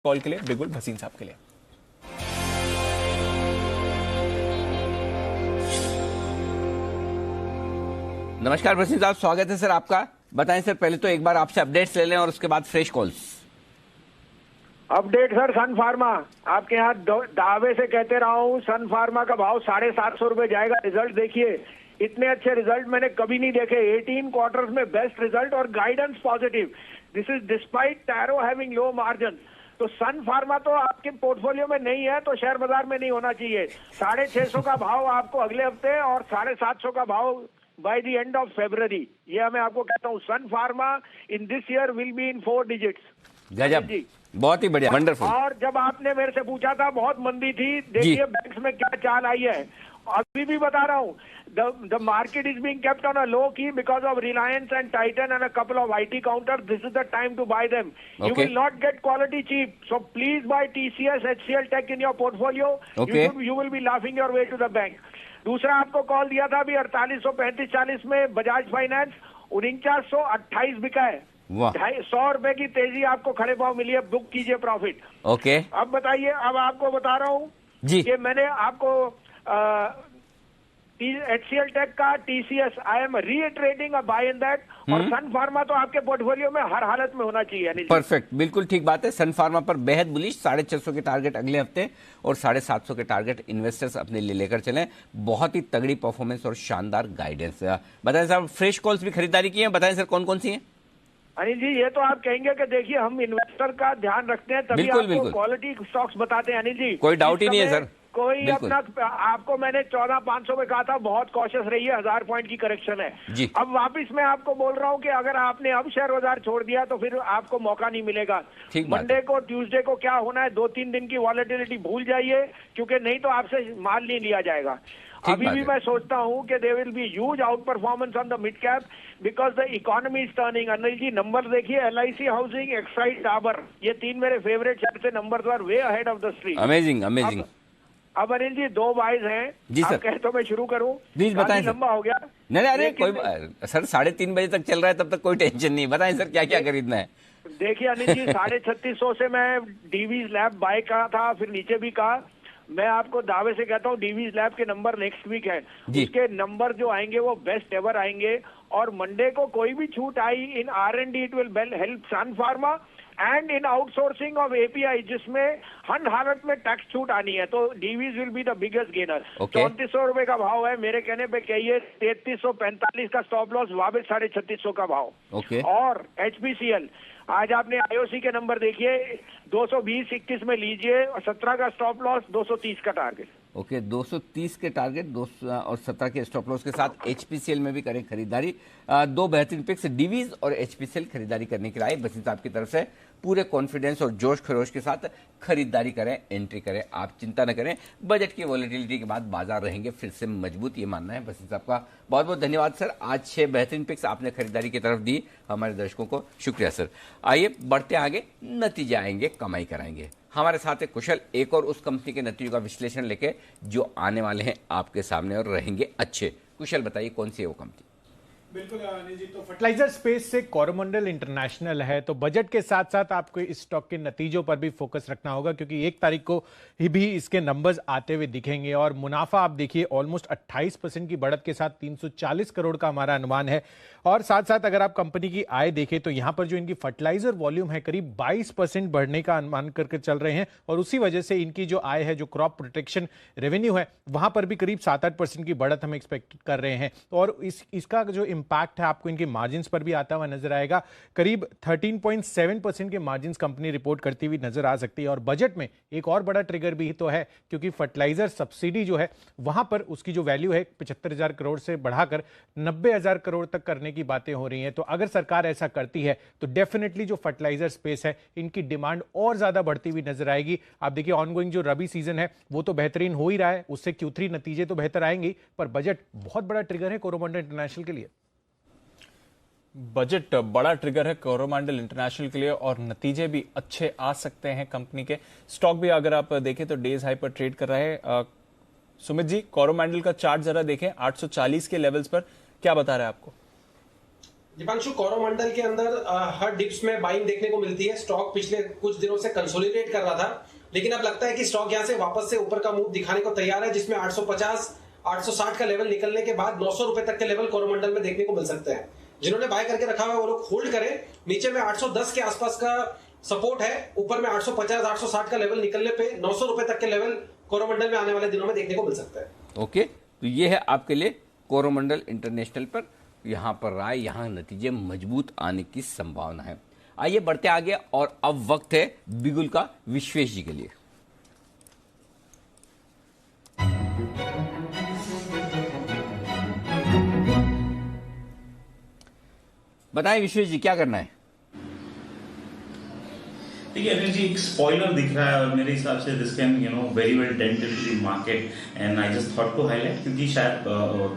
Call के लिए बिगुल भसीन साहब के लिए। नमस्कार भसीन साहब, स्वागत है सर आपका। बताएं सर, पहले तो एक बार आपसे अपडेट्स ले लें और उसके बाद फ्रेश कॉल्स। अपडेट सर, सन फार्मा आपके यहाँ दावे से कहते रहा हूँ, सन फार्मा का भाव 750 रुपए जाएगा। रिजल्ट देखिए, इतने अच्छे रिजल्ट मैंने कभी नहीं देखे। 18 क्वार्टर्स में बेस्ट रिजल्ट और guidance positive. This is despite tarot having low margin. तो सन फार्मा तो आपके पोर्टफोलियो में नहीं है तो शेयर बाजार में नहीं होना चाहिए। 650 का भाव आपको अगले हफ्ते और 750 का भाव by the end of February। ये मैं आपको कहता हूँ, Sun Pharma in this year will be in 4 digits. गजब, बहुत ही बढ़िया, वंडरफुल। और जब आपने मेरे से पूछा था बहुत मंदी थी, देखिए बैंक्स में क्या चाल आई है। अभी भी बता रहा हूँ, the market is being kept on a low key because of Reliance and Titan and a couple of IT counters. This is the time to buy them. You will not get quality cheap. So please buy TCS, HCL Tech in your portfolio. You will be laughing your way to the bank. दूसरा आपको call दिया था अभी 4835-40 में Bajaj finance 4928 बिका है। 100 रुपए की तेजी आपको खड़े भाव मिली है, बुक कीजिए प्रॉफिट। ओके, अब बताइए, अब आपको बता रहा हूँ कि मैंने आपको HCL टेक का TCS I am reiterating a buy in that. और सन फार्मा तो आपके पोर्टफोलियो में हर हालत में होना चाहिए। परफेक्ट, बिल्कुल ठीक बात है। सन फार्मा पर बेहद बुलिश, 650 के टारगेट अगले हफ्ते और 750 के टारगेट इन्वेस्टर्स अपने लिए लेकर चलें। बहुत ही तगड़ी परफॉर्मेंस और शानदार गाइडेंस। बताएं साहब, फ्रेश कॉल्स भी खरीदारी की है, बताएं सर कौन कौन सी है। अनिल जी, ये तो आप कहेंगे कि देखिए हम इन्वेस्टर का ध्यान रखते हैं तभी आपको क्वालिटी स्टॉक्स बताते हैं। अनिल जी, कोई डाउट ही नहीं है सर। कोई अपना, आपको मैंने 14,500 में कहा था, बहुत कॉशियस रही है, 1000 पॉइंट की करेक्शन है जी। अब वापस मैं आपको बोल रहा हूँ कि अगर आपने अब शेयर बाजार छोड़ दिया तो फिर आपको मौका नहीं मिलेगा। मंडे को, ट्यूसडे को क्या होना है, 2-3 दिन की वॉलेटिलिटी भूल जाइए, क्योंकि नहीं तो आपसे माल नहीं लिया जाएगा। अभी भी मैं सोचता हूँ कि there will be huge outperformance on the mid cap because the economy is turning. Anil ji, number देखिए, LIC हाउसिंग, एक्साइड, डाबर, ये 3 मेरे फेवरेट शेयर से numbers are way ahead of the street. Amazing amazing. अब अनिल जी 2 बाइज हैं जी sir. कहे तो मैं शुरू करूं? प्लीज बताएं। लंबा हो गया। नहीं अरे कोई सर, 3:30 बजे तक चल रहा है, तब तक कोई टेंशन नहीं। बताएं सर, क्या क्या खरीदना है। देखिए अनिल जी, 3650 से मैं डीवीज लैब बाय कहा था, फिर नीचे भी कहा। मैं आपको दावे से कहता हूँ डीवीज लैब के नंबर नेक्स्ट वीक है, उसके नंबर जो आएंगे वो बेस्ट एवर आएंगे। और मंडे को कोई भी छूट आई in R&D, it will help Sun Pharma and in outsourcing of API, जिसमें हर हालत में टैक्स छूट आनी है। तो Divi's will be the biggest gainer. 3400 रुपए का भाव है, मेरे कहने पे कहिए 3345 का स्टॉप लॉस, वापस 3650 का भाव। और HPCL, आज आपने IOC के नंबर देखिए, 220-21 में लीजिए और 17 का स्टॉप लॉस, 230 का टारगेट। 230 के टारगेट, 2 और 17 के स्टॉप लॉस के साथ HPCL में भी करें खरीदारी। 2 बेहतरीन पिक्स, डीवीज और HPCL खरीदारी करने के लिए भसीन साहब की तरफ से पूरे कॉन्फिडेंस और जोश खरोश के साथ खरीदारी करें, एंट्री करें, आप चिंता न करें। बजट की वॉलेटिलिटी के बाद बाजार रहेंगे फिर से मजबूत, ये मानना है भसीन साहब का। बहुत बहुत धन्यवाद सर, आज 6 बेहतरीन पिक्स आपने खरीदारी की तरफ दी, हमारे दर्शकों को शुक्रिया सर। आइए बढ़ते आगे, नतीजे आएंगे, कमाई कराएंगे। हमारे साथ है कुशल, एक और उस कंपनी के नतीजों का विश्लेषण लेके जो आने वाले हैं आपके सामने और रहेंगे अच्छे। कुशल बताइए कौन सी है वो कंपनी। बिल्कुल अनिल जी, तो फर्टिलाइजर स्पेस से कोरोमंडल इंटरनेशनल है। तो बजट के साथ साथ आपको इस स्टॉक के नतीजों पर भी फोकस रखना होगा, क्योंकि 1 तारीख को ही भी इसके नंबर्स आते हुए दिखेंगे। और मुनाफा आप देखिए ऑलमोस्ट 28% की बढ़त के साथ 340 करोड़ का हमारा अनुमान है। और साथ साथ अगर आप कंपनी की आय देखें तो यहां पर जो इनकी फर्टिलाइजर वॉल्यूम है करीब 22% बढ़ने का अनुमान करके चल रहे हैं। और उसी वजह से इनकी जो आय है, जो क्रॉप प्रोटेक्शन रेवेन्यू है, वहां पर भी करीब 7-8% की बढ़त हम एक्सपेक्ट कर रहे हैं। और इसका जो इंपैक्ट है आपको इनके मार्जिन्स पर भी आता हुआ नजर आएगा। करीब 13.7% के मार्जिन्स कंपनी रिपोर्ट करती हुई नजर आ सकती है। और बजट में एक और बड़ा ट्रिगर भी तो है, क्योंकि फर्टिलाइजर सब्सिडी जो है वहां पर उसकी जो वैल्यू है 75,000 करोड़ से बढ़ाकर 90,000 करोड़ तक करने की बातें हो रही हैं। तो अगर सरकार ऐसा करती है तो डेफिनेटली जो फर्टिलाइजर स्पेस है इनकी डिमांड और ज्यादा बढ़ती हुई नजर आएगी। आप देखिए ऑनगोइंग जो रबी सीजन है वो तो बेहतरीन हो ही रहा है, उससे Q3 नतीजे तो बेहतर आएंगे, पर बजट बहुत बड़ा ट्रिगर है कोरोमंडल इंटरनेशनल के लिए। बजट बड़ा ट्रिगर है कोरोमंडल इंटरनेशनल के लिए और नतीजे भी अच्छे आ सकते हैं कंपनी के। स्टॉक भी अगर आप देखें तो डेज हाई पर ट्रेड कर रहा है। सुमित जी, कोरोमंडल का चार्ट जरा देखें, 840 के लेवल्स पर क्या बता रहा है आपको? दीपांशु, कोरोमंडल के अंदर हर डिप्स में बाइंग देखने को मिलती है। स्टॉक पिछले कुछ दिनों से कंसोलिडेट कर रहा था, लेकिन अब लगता है कि स्टॉक यहां से वापस से ऊपर का मूव दिखाने को तैयार है, जिसमें 850 860 का लेवल निकलने के बाद 900 रुपए तक के लेवल कोरोमंडल में देखने को मिल सकते हैं। जिन्होंने बाय करके रखा हुआ है वो लोग होल्ड करें। नीचे में 810 के आसपास का सपोर्ट है, ऊपर में 850 860 का लेवल निकलने पे 900 रुपए तक के लेवल कोरोमंडल में आने वाले दिनों में देखने को मिल सकता है। ओके, तो ये है आपके लिए कोरोमंडल इंटरनेशनल पर यहां पर राय, यहां नतीजे मजबूत आने की संभावना है। आइए बढ़ते आगे, और अब वक्त है बिगुल का विश्वेश जी के लिए। बताएं विश्वेश जी, क्या करना है? देखिए अनिल जी, एक स्पॉइलर दिख रहा है और मेरे हिसाब से this can very well dent the market, and I just thought to highlight, क्योंकि शायद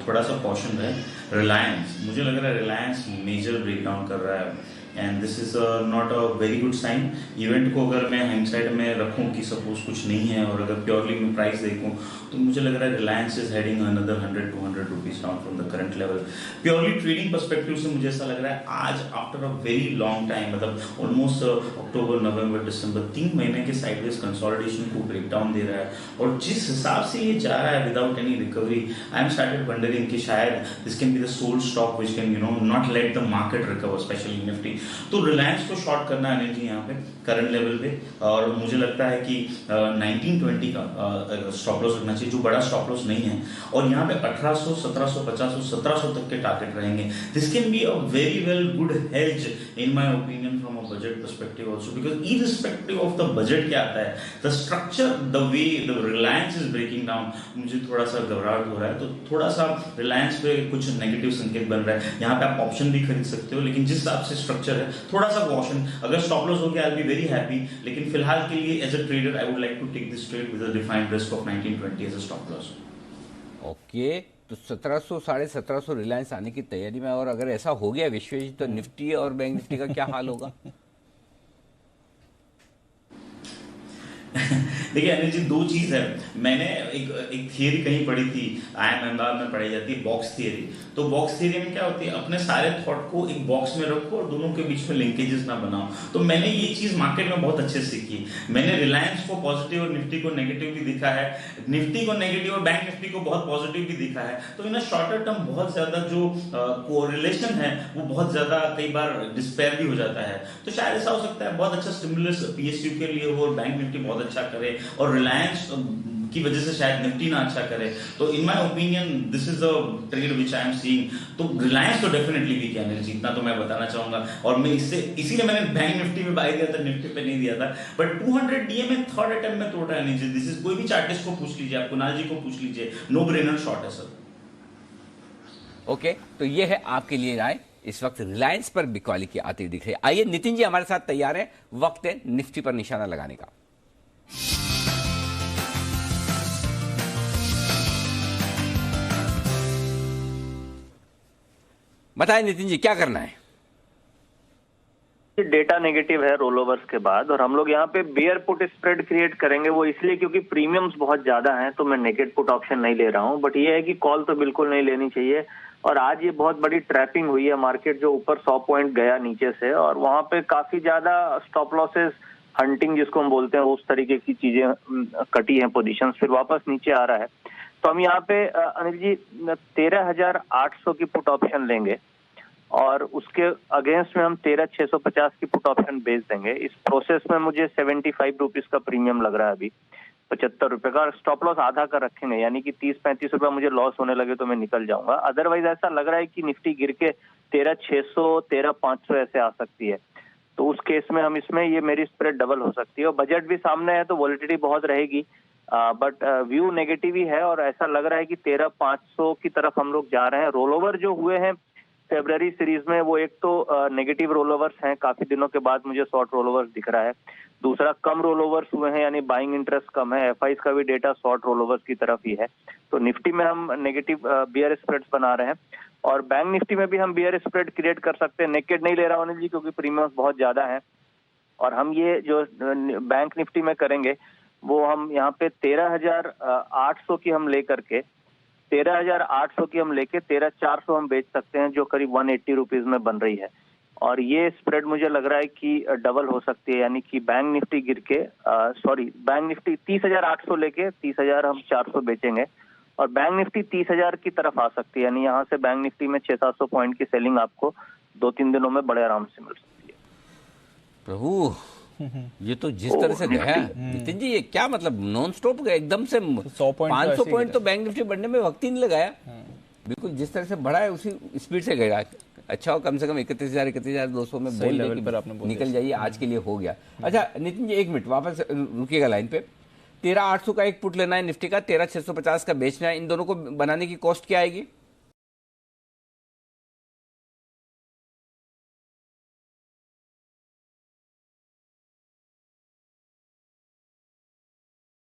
थोड़ा सा कॉशन है। रिलायंस, मुझे लग रहा है रिलायंस मेजर ब्रेकडाउन कर रहा है, and this is not a very good sign. Event को अगर मैं हाइंडसाइड में रखूं कि सपोज कुछ नहीं है, और अगर प्योरली मैं प्राइस देखूं, तो मुझे लग रहा है Reliance is heading another 100-200 rupees down from the current level. Purely trading perspective से मुझे ऐसा लग रहा है आज after a very long time, मतलब ऑलमोस्ट अक्टूबर नवंबर दिसंबर 3 महीने के साइडवेज कंसोलिडेशन को ब्रेकडाउन दे रहा है, और जिस हिसाब से ये जा रहा है without any recovery, I am started wondering कि शायद this can be the sold stock which can not let the market recover, specially Nifty. तो रिलायंस को शॉर्ट करना है जी यहाँ पे करंट लेवल पे, और मुझे लगता है कि 1920 का स्टॉप लॉस रखना चाहिए, जो बड़ा स्टॉप लॉस नहीं है, और यहाँ पे 1800, 1750 और 1700 तक के टारगेट रहेंगे। This can be a very well good hedge in my opinion from a budget perspective also, because irrespective of the budget क्या आता है, the structure, the way the Reliance is breaking down, मुझे थोड़ा सा घबराहट हो रहा है। तो थोड़ा सा रिलायंस पे कुछ नेगेटिव संकेत बन रहा है। यहाँ पे आप ऑप्शन भी खरीद सकते हो, लेकिन जिस हिसाब से स्ट्रक्चर है थोड़ा सा कॉशन। अगर स्टॉप लॉस हो गया I will be very happy, लेकिन फिलहाल के लिए as a trader I would like to take this trade with a defined risk of 1920 as a stop loss. Okay, तो 1700 1750 रिलायंस आने की तैयारी में, और अगर ऐसा हो गया विश्वेश, तो निफ्टी और बैंक निफ्टी का क्या हाल होगा? देखिए अनिल जी, दो चीज है। मैंने एक थियरी कहीं पढ़ी थी, IIM में पढ़ाई जाती है, बॉक्स थियरी। तो बॉक्स थियरी में क्या होती है, अपने सारे थॉट को एक बॉक्स में रखो और दोनों के बीच में लिंकेजेस ना बनाओ। तो मैंने ये चीज मार्केट में बहुत अच्छे से सीखी। मैंने रिलायंस को पॉजिटिव और निफ्टी को नेगेटिव भी दिखा है, निफ्टी को नेगेटिव और बैंक निफ्टी को बहुत पॉजिटिव भी दिखा है। तो इन शॉर्टर टर्म बहुत ज्यादा जो कोरिलेशन है वो बहुत ज्यादा कई बार डिस्पेयर भी हो जाता है। तो शायद ऐसा हो सकता है बहुत अच्छा स्टिमुलस PSU के लिए हो और बैंक निफ्टी बहुत अच्छा करे, और रिलायंस की वजह से शायद निफ्टी ना अच्छा करे। तो इन my opinion this is the trade which I am seeing. तो रिलायंस तो डेफिनेटली वीक है अनिल जी, इतना तो मैं बताना चाहूंगा। और मैं इसीलिए मैंने बैंक निफ्टी में बाय दिया था, निफ्टी पे नहीं दिया था। बट 200 DA में थर्ड अटेम्प्ट में तोड़ा है अनिल जी। दिस इज, कोई भी चार्टिस्ट को पूछ लीजिए, आप कुणाल जी को पूछ लीजिए, नो ब्रेनर शॉर्ट है सर। ओके, तो ये है आपके लिए राय। इस वक्त रिलायंस पर बिकवाली की आती दिख रही है। आइए नितिन जी हमारे साथ तैयार है, वक्त है निफ्टी पर निशाना लगाने का। बताएं नितिन जी, क्या करना है? डेटा नेगेटिव है रोल ओवर्स के बाद, और हम लोग यहाँ पे बेयर पुट स्प्रेड क्रिएट करेंगे। वो इसलिए क्योंकि प्रीमियम्स बहुत ज्यादा हैं, तो मैं नेगेट पुट ऑप्शन नहीं ले रहा हूँ। बट ये है कि कॉल तो बिल्कुल नहीं लेनी चाहिए। और आज ये बहुत बड़ी ट्रैपिंग हुई है, मार्केट जो ऊपर 100 पॉइंट गया नीचे से, और वहां पे काफी ज्यादा स्टॉप लॉसेस, हंटिंग जिसको हम बोलते हैं, उस तरीके की चीजें कटी हैं पोजीशन, फिर वापस नीचे आ रहा है। तो हम यहाँ पे अनिल जी 13,800 की पुट ऑप्शन लेंगे, और उसके अगेंस्ट में हम 13,650 की पुट ऑप्शन बेच देंगे। इस प्रोसेस में मुझे 75 रुपीज का प्रीमियम लग रहा है अभी, 75 रुपए का। स्टॉप लॉस आधा का रखेंगे, यानी कि 30-35 रुपए मुझे लॉस होने लगे तो मैं निकल जाऊंगा। अदरवाइज ऐसा लग रहा है कि निफ्टी गिर के 13,600 13,500 ऐसे आ सकती है। तो उस केस में हम इसमें, ये मेरी स्प्रेड डबल हो सकती है। और बजट भी सामने है तो वॉलिटिलिटी बहुत रहेगी, बट व्यू नेगेटिव ही है, और ऐसा लग रहा है कि 13,500 की तरफ हम लोग जा रहे हैं। रोल ओवर जो हुए हैं फेब्रुअरी सीरीज में, वो एक तो नेगेटिव रोल ओवर्स हैं, काफी दिनों के बाद मुझे शॉर्ट रोल ओवर्स दिख रहा है। दूसरा, कम रोल ओवर्स हुए हैं, यानी बाइंग इंटरेस्ट कम है। FIs का भी डेटा शॉर्ट रोल ओवर्स की तरफ ही है। तो निफ्टी में हम नेगेटिव बियर स्प्रेड्स बना रहे हैं, और बैंक निफ्टी में भी हम बियर स्प्रेड क्रिएट कर सकते हैं। नेकेड नहीं ले रहा हूं जी, क्योंकि प्रीमियम बहुत ज्यादा है। और हम ये जो बैंक निफ्टी में करेंगे, वो हम यहाँ पे 13,800 की हम ले करके 13,800 की हम लेके 13,400 हम बेच सकते हैं, जो करीब 180 रुपीज में बन रही है। और ये स्प्रेड मुझे लग रहा है कि डबल हो सकती है, यानी कि बैंक निफ्टी गिर के बैंक निफ्टी 30,800 लेके 30,000 हम 400 बेचेंगे और बैंक निफ्टी 30,000 की तरफ आ सकती है, यानी यहाँ से बैंक निफ्टी में 600-700 पॉइंट की सेलिंग आपको 2-3 दिनों में बड़े आराम से मिल सकती है। प्रभु, ये तो जिस तरह से गया नितिन जी, ये क्या मतलब नॉन स्टॉप गया एकदम से 500 पॉइंट तो बैंक निफ्टी बढ़ने में वक्त ही नहीं लगाया, बिल्कुल जिस तरह से बढ़ा है उसी स्पीड से गया। अच्छा हो कम से कम 31,200 में बोल लेवल पर आपने निकल जाइए, आज के लिए हो गया। अच्छा नितिन जी, 1 मिनट वापस रुकिएगा लाइन पे। 13,800 का एक पुट लेना है निफ्टी का, 13,650 का बेचना है, इन दोनों को बनाने की कॉस्ट क्या आएगी?